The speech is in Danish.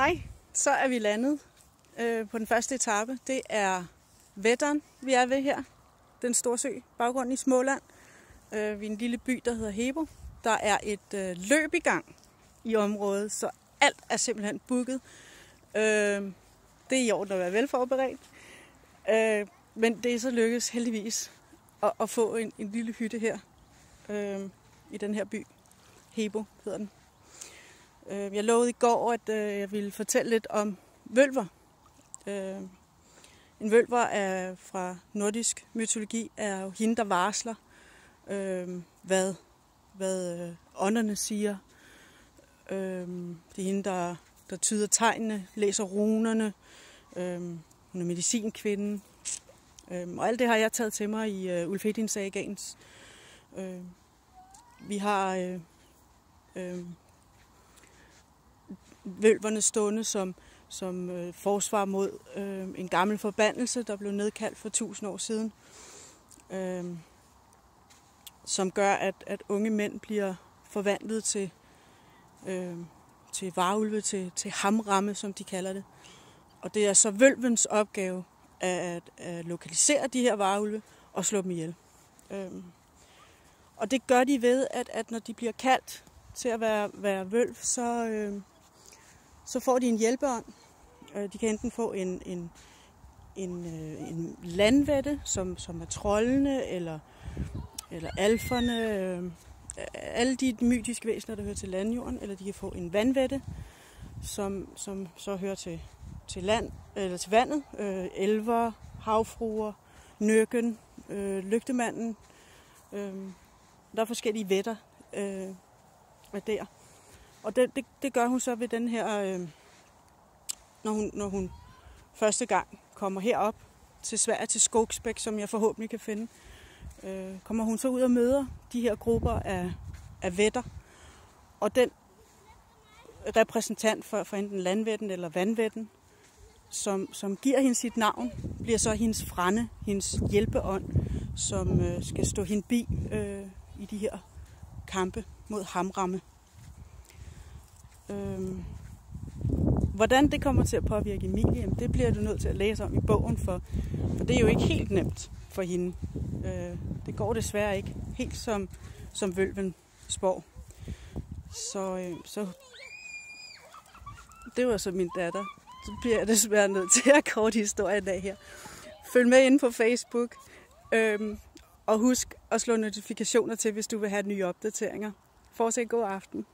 Hej, så er vi landet på den første etape. Det er Vättern, vi er ved her. Den store sø, baggrunden i Småland. Vi er en lille by, der hedder Hebo. Der er et løb i gang i området, så alt er simpelthen booket. Det er i orden at være velforberedt. Men det er så lykkedes heldigvis at få en lille hytte her i den her by. Hebo hedder den. Jeg lovede i går, at jeg ville fortælle lidt om vølver. En vølver er fra nordisk mytologi, er jo hende, der varsler, hvad ånderne siger. Det er hende, der tyder tegnene, læser runerne. Hun er medicinkvinden. Og alt det har jeg taget til mig i Ulfhedin-sagaens. Vi har vølverne stående som forsvar mod en gammel forbandelse, der blev nedkaldt for 1000 år siden, som gør, at unge mænd bliver forvandlet til varulve, til hamramme, som de kalder det. Og det er så vølvens opgave at lokalisere de her varulve og slå dem ihjel. Og det gør de ved, at når de bliver kaldt til at være vølv, så får de en hjælpeånd. De kan enten få en landvætte, som er troldene, eller alferne, alle de mytiske væsener, der hører til landjorden, eller de kan få en vandvætte, som så hører til land, eller til vandet, elver, havfruer, nøkken, lygtemanden. Der er forskellige vætter der. Og det gør hun så ved den her, når hun første gang kommer herop til Sverige, til Skogsbæk, som jeg forhåbentlig kan finde, kommer hun så ud og møder de her grupper af vætter. Og den repræsentant for enten landvætten eller vandvætten, som giver hende sit navn, bliver så hendes frænde, hendes hjælpeånd, som skal stå hende bi i de her kampe mod hamramme. Hvordan det kommer til at påvirke Emilie, det bliver du nødt til at læse om i bogen, for det er jo ikke helt nemt for hende. Det går desværre ikke helt som vølven spår. Så det var så min datter. Så bliver jeg desværre nødt til at korte historien af her. Følg med inde på Facebook, og husk at slå notifikationer til, hvis du vil have nye opdateringer. Fortsæt god aften.